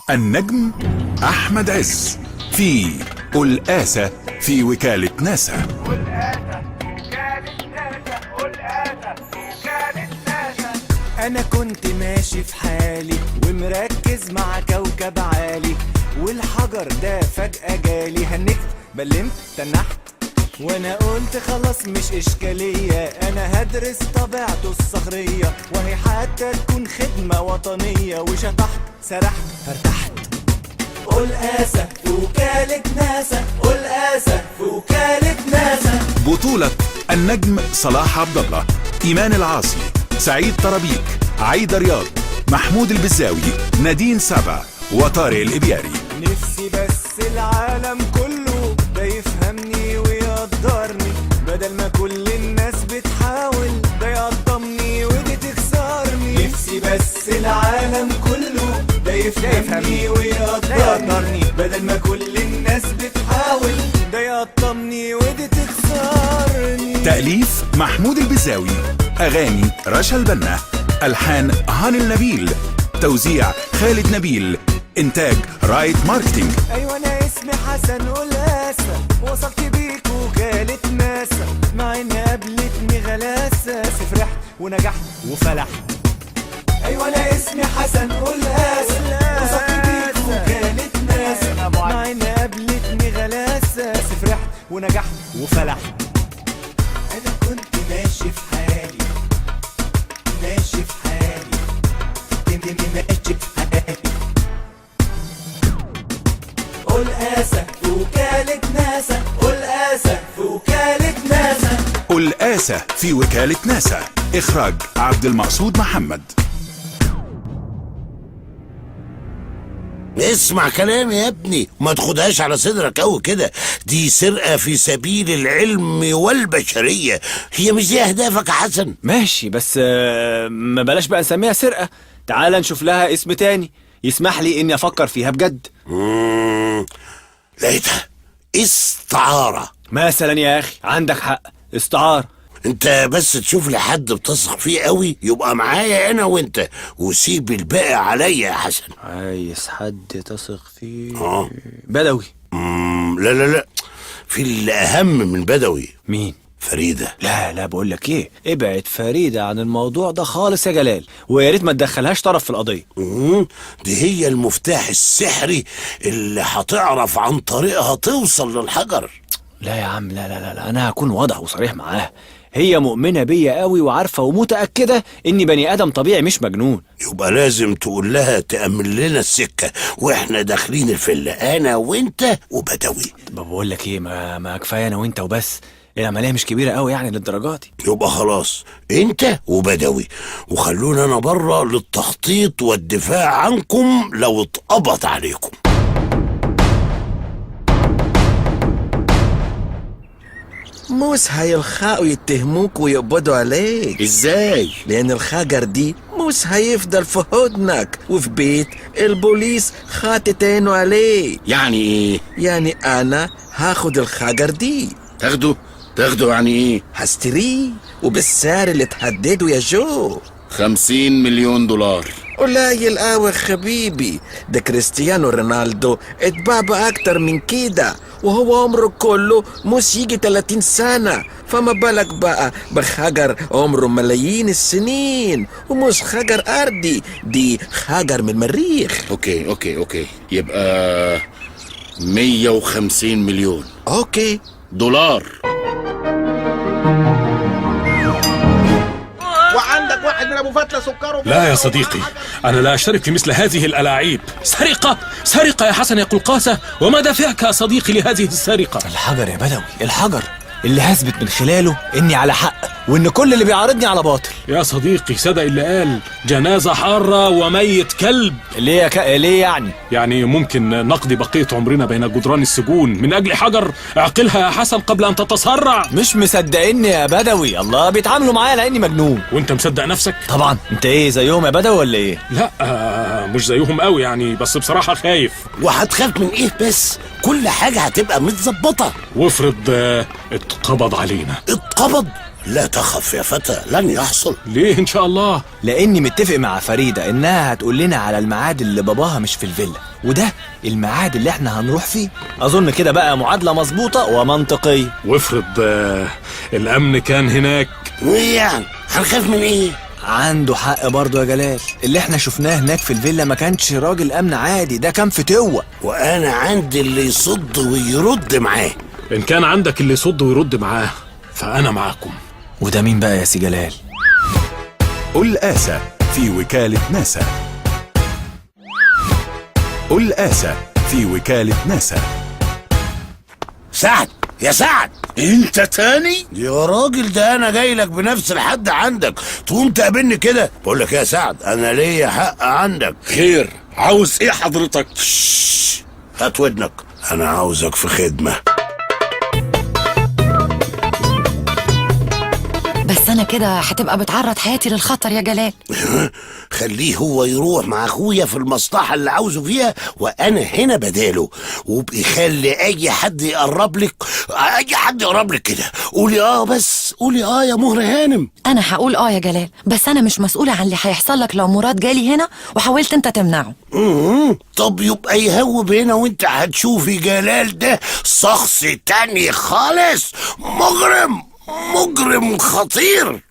النجم أحمد عز في القاسة في وكالة ناسا. أنا كنت ماشي في حالي ومركز مع كوكب عالي، والحجر ده فجأة جالي، هنكت بلمت تنحت وانا قلت خلاص مش اشكالية، انا هدرس طبيعته الصخرية وهي حتى تكون خدمة وطنية، وشطحت سرحت فارتحت. القاسة في وكالة ناسا، القاسة في وكالة ناسا. بطولة النجم صلاح عبد الله، إيمان العاصي، سعيد طرابيك، عايدة رياض، محمود البزاوي، نادين سبع، وطارق الإبياري. نفسي بس العالم كله ده يفهمني ويقدرني، بدل ما كل الناس بتحاول ده يقطمني ودي تخسرني. نفسي بس العالم كله ده يفهمني ويقدرني، بدل ما كل الناس بتحاول ده يقطمني ودي تخسرني. تأليف محمود البزاوي، أغاني رشا البنا، ألحان هاني النبيل، توزيع خالد نبيل، إنتاج رايت ماركتينج. أيوة أنا اسمي حسن القاسة، وصلت بيك وكالة ناسا، مع إن قابلتني غلاسة، فرحت ونجحت وفلحت. أيوة أنا اسمي حسن القاسة، وصلت بيك وكالة ناسا، مع إن قابلتني غلاسة، فرحت ونجحت وفلحت. أنا كنت ماشي في حالي، ماشي في حالي، ماشي في حالي. القاسة في وكالة ناسا، القاسة في وكالة ناسا. القاسة في وكالة ناسا، إخراج عبد المقصود محمد. اسمع كلامي يا ابني، ما تاخدهاش على صدرك قوي كده، دي سرقة في سبيل العلم والبشرية، هي مش دي أهدافك يا حسن؟ ماشي، بس ما بلاش بقى نسميها سرقة، تعال نشوف لها اسم تاني يسمح لي اني افكر فيها بجد. لقيتها، استعارة مثلا. يا اخي عندك حق، استعارة. انت بس تشوف لي حد بتثق فيه قوي يبقى معايا انا وانت، وسيب الباقي عليا يا حسن. عايز حد تثق فيه؟ بدوي. لا لا لا، في اللي اهم من بدوي. مين؟ فريدة. لا بقول لك ايه، ابعد فريدة عن الموضوع ده خالص يا جلال، ويا ريت ما تدخلهاش طرف في القضية. دي هي المفتاح السحري اللي هتعرف عن طريقها توصل للحجر. لا يا عم، لا انا هكون واضح وصريح معاها، هي مؤمنة بيا قوي وعارفة ومتأكدة اني بني ادم طبيعي مش مجنون. يبقى لازم تقول لها تأمن لنا السكة واحنا داخلين الفيلا، انا وانت وبدوي. بقول لك ايه، ما كفاية انا وانت وبس، العملية مش كبيرة قوي يعني للدرجات دي. يبقى خلاص انت وبدوي، وخلونا انا بره للتخطيط والدفاع عنكم لو اتقبض عليكم. موس هيلحقوا يتهموك ويقبضوا عليك. ازاي؟ لان الحجر دي موس هيفضل في حضنك وفي بيت البوليس خاطت عينه عليه. يعني ايه؟ يعني انا هاخد الحجر دي. تاخده يعني ايه؟ هستريه وبالسعر اللي تحدده يا جو. 50 مليون دولار. قليل قوي حبيبي، ده كريستيانو رونالدو اتباع بأكتر من كده، وهو عمره كله مش يجي 30 سنة، فما بالك بقى بحجر عمره ملايين السنين، ومش حجر أرضي، دي حجر من المريخ. اوكي يبقى 150 مليون اوكي دولار. وعندك واحد من ابو فتله سكره. لا يا صديقي، أنا لا أشترك في مثل هذه الألاعيب. سرقة يا حسن يا قلقاسة، وما دافعك يا صديقي لهذه السرقة؟ الحجر يا بدوي، الحجر اللي هثبت من خلاله اني على حق، وان كل اللي بيعارضني على باطل. يا صديقي صدق اللي قال جنازة حارة وميت كلب. ليه ليه يعني؟ يعني ممكن نقضي بقية عمرنا بين جدران السجون من أجل حجر؟ اعقلها يا حسن قبل أن تتسرع. مش مصدقني يا بدوي، الله بيتعاملوا معايا لاني مجنون. وانت مصدق نفسك؟ طبعا. انت ايه زيهم يا بدوي ولا ايه؟ لا مش زيهم قوي يعني، بس بصراحة خايف. وهتخاف من ايه بس؟ كل حاجة هتبقى متظبطة. وافرض اتقبض علينا. اتقبض؟ لا تخف يا فتى، لن يحصل. ليه ان شاء الله؟ لاني متفق مع فريدة انها هتقول لنا على الميعاد اللي باباها مش في الفيلا، وده الميعاد اللي احنا هنروح فيه. اظن كده بقى معادلة مظبوطة ومنطقية. وافرض الامن كان هناك. ايه يعني؟ هنخاف من ايه؟ عنده حق برضه يا جلال، اللي احنا شفناه هناك في الفيلا ما كانش راجل امن عادي، ده كان فتوة. وانا عندي اللي يصد ويرد معاه. ان كان عندك اللي يصد ويرد معاه فانا معاكم. وده مين بقى يا سي جلال؟ قل آسى في وكالة ناسا. قل آسى في وكالة ناسا. سعد يا سعد، انت تاني؟ يا راجل ده انا جاي لك بنفس الحد عندك، تقوم تقابلني كده. بقول لك يا سعد، انا ليا حق عندك. خير، عاوز ايه حضرتك؟ هات ودنك، انا عاوزك في خدمة. بس انا كده هتبقى بتعرض حياتي للخطر يا جلال. خليه هو يروح مع اخويا في المصلحة اللي عاوزه فيها، وانا هنا بداله. وابقي خلي اي حد يقرب لك، اي حد يقرب لك كده قولي بس قولي يا مهر هانم. انا هقول يا جلال، بس انا مش مسؤولة عن اللي هيحصل لك لو مراد جالي هنا وحاولت انت تمنعه. طب يبقى يهوب هنا وانت هتشوفي جلال ده شخص تاني خالص، مجرم خطير.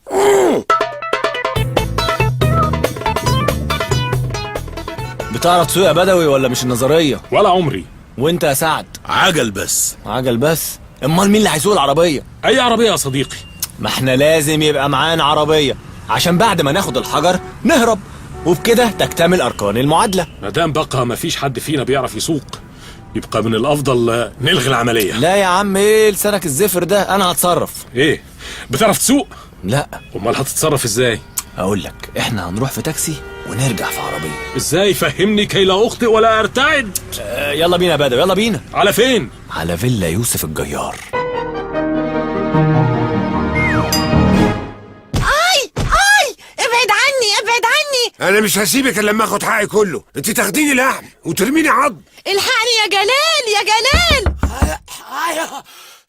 بتعرف تسوق يا بدوي ولا مش النظرية؟ ولا عمري. وانت يا سعد؟ عجل بس. عجل بس؟ امال مين اللي هيسوق العربية؟ اي عربية يا صديقي؟ ما احنا لازم يبقى معانا عربية عشان بعد ما ناخد الحجر نهرب، وبكده تكتمل اركان المعادلة. مادام بقى مفيش حد فينا بيعرف يسوق، يبقى من الافضل نلغي العملية. لا يا عم، ايه لسانك الزفر ده؟ انا هتصرف. ايه، بتعرف تسوق؟ لا. امال هتتصرف ازاي؟ اقول لك، احنا هنروح في تاكسي ونرجع في عربية. ازاي؟ فهمني كي لا اخطئ ولا ارتعد. يلا بينا يا بدوي، يلا بينا. على فين؟ على فيلا يوسف الجيار. ابعد عني. انا مش هسيبك الا لما اخد حقي كله. انت تاخديني لحم وترميني عض. الحقني يا جلال.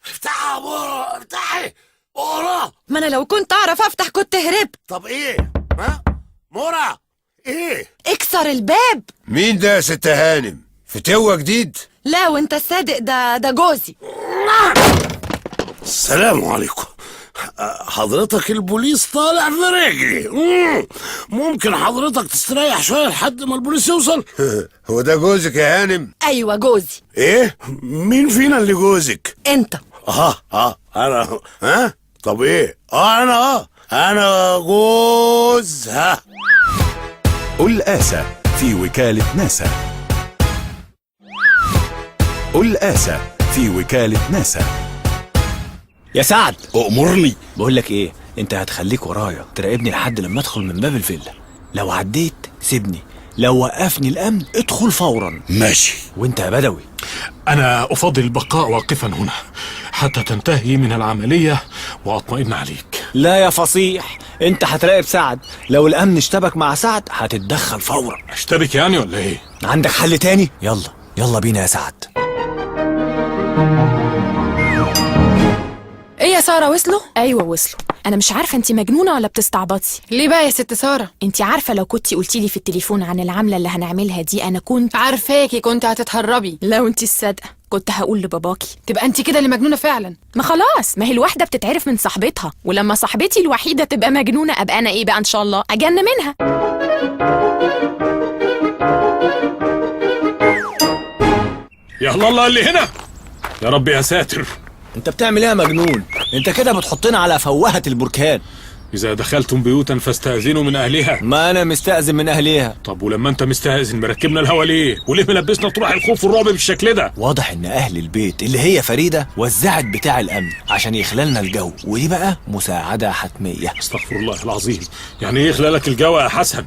افتحي يا مورا، افتحي مورا. ما انا لو كنت اعرف افتح كنت هربت. طب ايه؟ مورا ايه؟ اكسر الباب. مين ده يا ست هانم؟ فتوة جديد؟ لا وانت الصادق، ده جوزي. السلام عليكم. حضرتك البوليس طالع في رجلي. ممكن حضرتك تستريح شوية لحد ما البوليس يوصل؟ هو ده جوزك يا هانم؟ ايوه جوزي. ايه؟ مين فينا اللي جوزك؟ انت. انا. طب ايه؟ انا جوز. قل آسى في وكالة ناسا. قل آسى في وكالة ناسا. يا سعد، أأمرني. بقول لك ايه، انت هتخليك ورايا تراقبني لحد لما ادخل من باب الفيلا. لو عديت سيبني، لو وقفني الامن ادخل فورا. ماشي. وانت يا بدوي؟ انا افضل البقاء واقفا هنا حتى تنتهي من العملية واطمئن عليك. لا يا فصيح، انت هتراقب سعد، لو الامن اشتبك مع سعد هتتدخل فورا. اشتبك يعني ولا ايه؟ عندك حل تاني؟ يلا بينا يا سعد. ايه يا سارة، وصلوا؟ ايوه وصلوا. انا مش عارفه انت مجنونه ولا بتستعبطي. ليه بقى يا ست سارة؟ انت عارفه لو كنتي قلتي لي في التليفون عن العمله اللي هنعملها دي انا كنت عارفاكي كنت هتتهربي. لو انت الصادقه كنت هقول لباباكي. تبقى انت كده اللي مجنونه فعلا. ما خلاص، ما هي الواحده بتتعرف من صاحبتها، ولما صاحبتي الوحيده تبقى مجنونه ابقى انا ايه بقى ان شاء الله؟ اجن منها. يا الله اللي هنا، يا رب يا ساتر. انت بتعمل ايه يا مجنون؟ انت كده بتحطنا على فوهة البركان. إذا دخلتم بيوتا فاستأذنوا من أهلها. ما أنا مستأذن من أهلها. طب ولما أنت مستأذن مركبنا الهوا ليه؟ وليه ملبسنا طروح الخوف والرعب بالشكل ده؟ واضح إن أهل البيت اللي هي فريدة وزعت بتاع الأمن عشان يخلالنا الجو، ودي بقى مساعدة حتمية. استغفر الله العظيم، يعني إيه يخلالك الجو يا حسن؟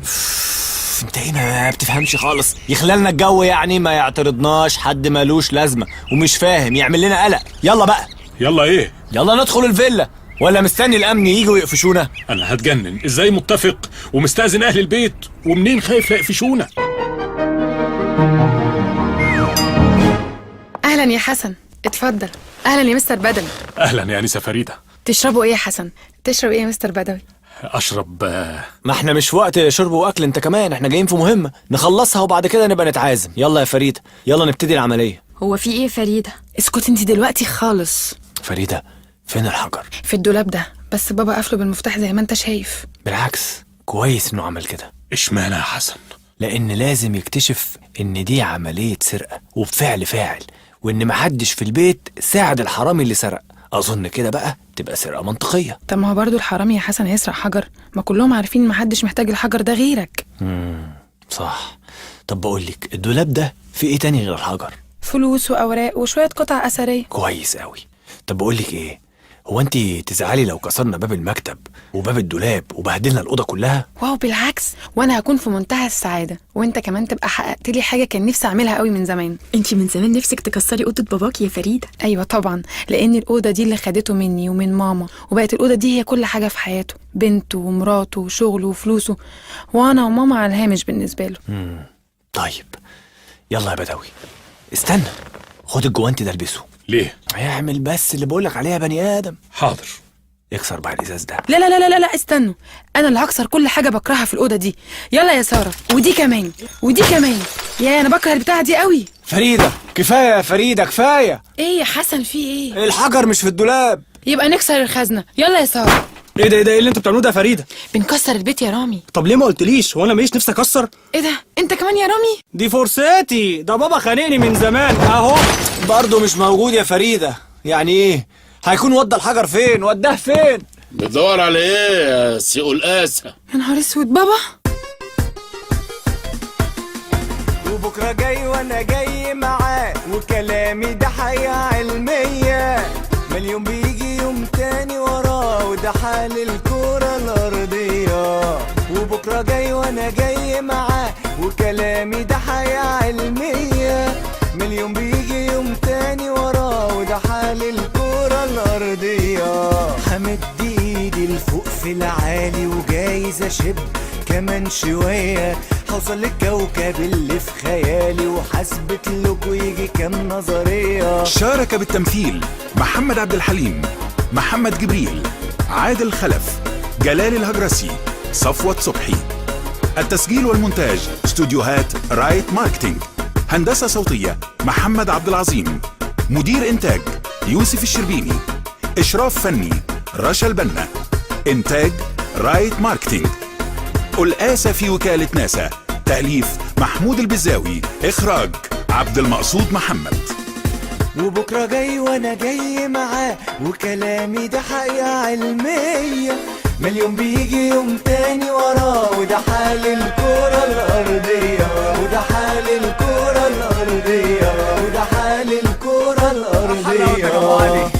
انت هنا ما بتفهمش خالص. يخلالنا الجو يعني ما يعترضناش حد مالوش لازمة ومش فاهم يعمل لنا قلق. يلا بقى. يلا إيه؟ يلا ندخل الفيلا، ولا مستني الامن ييجوا يقفشونا؟ انا هتجنن، ازاي متفق ومستأذن اهل البيت ومنين خايف لا يقفشونا؟ اهلا يا حسن، اتفضل. اهلا يا مستر بدوي. اهلا يا انسه فريده. تشربوا ايه يا حسن؟ تشرب ايه يا مستر بدوي؟ اشرب ما احنا مش وقت شرب واكل انت كمان، احنا جايين في مهمة نخلصها وبعد كده نبقى نتعازم. يلا يا فريدة، يلا نبتدي العملية. هو في ايه فريدة؟ اسكتي انت دلوقتي خالص. فريدة، فين الحجر؟ في الدولاب ده، بس بابا قافله بالمفتاح زي ما انت شايف. بالعكس، كويس انه عمل كده. اشمعنى يا حسن؟ لان لازم يكتشف ان دي عملية سرقة وبفعل فاعل، وان محدش في البيت ساعد الحرامي اللي سرق. اظن كده بقى تبقى سرقة منطقية. طب ما هو برضه الحرامي يا حسن هيسرق حجر؟ ما كلهم عارفين ان محدش محتاج الحجر ده غيرك. صح. طب بقولك، الدولاب ده فيه ايه تاني غير الحجر؟ فلوس واوراق وشويه قطع اثريه. كويس قوي. طب بقولك ايه، هو انت تزعلي لو كسرنا باب المكتب وباب الدولاب وبهدلنا الأوضة كلها؟ واو بالعكس، وانا هكون في منتهى السعاده، وانت كمان تبقى حققت لي حاجه كان نفسي اعملها قوي من زمان. انت من زمان نفسك تكسري اوضه باباكي يا فريده. ايوه طبعا، لان الاوضه دي اللي خدته مني ومن ماما، وبقت الاوضه دي هي كل حاجه في حياته، بنته ومراته وشغله وفلوسه، وانا وماما على الهامش بالنسبه له. طيب يلا يا بدوي، استنى، خد الجوانتي ده البسه. ليه؟ هيعمل بس اللي بقولك عليه يا بني ادم. حاضر. اكسر بقى الازاز ده. لا لا لا لا لا استنوا، انا اللي هكسر كل حاجه بكرهها في الاوضه دي. يلا يا ساره، ودي كمان ودي كمان. يا انا بكره البتاعه دي قوي. فريدة كفايه يا فريدة كفايه. ايه يا حسن في ايه؟ الحجر مش في الدولاب. يبقى نكسر الخزنه. يلا يا ساره. ايه ده ايه اللي انتوا بتعملوه ده يا فريدة؟ بنكسر البيت يا رامي. طب ليه ما قلتليش؟ وانا ماليش نفسي اكسر؟ ايه ده انت كمان يا رامي؟ دي فرصتي، ده بابا خانقني من زمان اهو. برضه مش موجود يا فريدة. يعني ايه؟ هيكون ودى الحجر فين؟ وداه فين؟ بتدور على ايه يا سي قلقاسة؟ يا نهار اسود بابا. وبكرة جاي وانا جاي معاه، وكلامي ده حقيقة علمية، مليون بيجي يوم تاني وراه، وده حال الكرة الأرضية. وبكرة جاي وانا جاي معاه، وكلامي ده حقيقة علمية، مليون بيجي يوم تاني وراه، وده حال الكرة الأرضية. همد ايدي لفوق في العالي، وجايز اشب كمان شوية، هوصل للكوكب اللي في خيالي، وحسبت لكم يجي كام نظرية. شارك بالتمثيل محمد عبد الحليم، محمد جبريل، عادل خلف، جلال الهجرسي، صفوت صبحي. التسجيل والمونتاج استوديوهات رايت ماركتينج. هندسة صوتية محمد عبد العظيم. مدير إنتاج يوسف الشربيني. إشراف فني رشا البنا. إنتاج رايت ماركتينج. قلقاسة في وكالة ناسا. تأليف محمود البزاوي. إخراج عبد المقصود محمد. وبكرة جاي وانا جاي معاه، وكلامي ده حقيقة علمية، مليون بيجي يوم تاني وراه، وده حال الكرة الأرضية، وده حال الكرة الأرضية، وده حال الكرة الأرضية.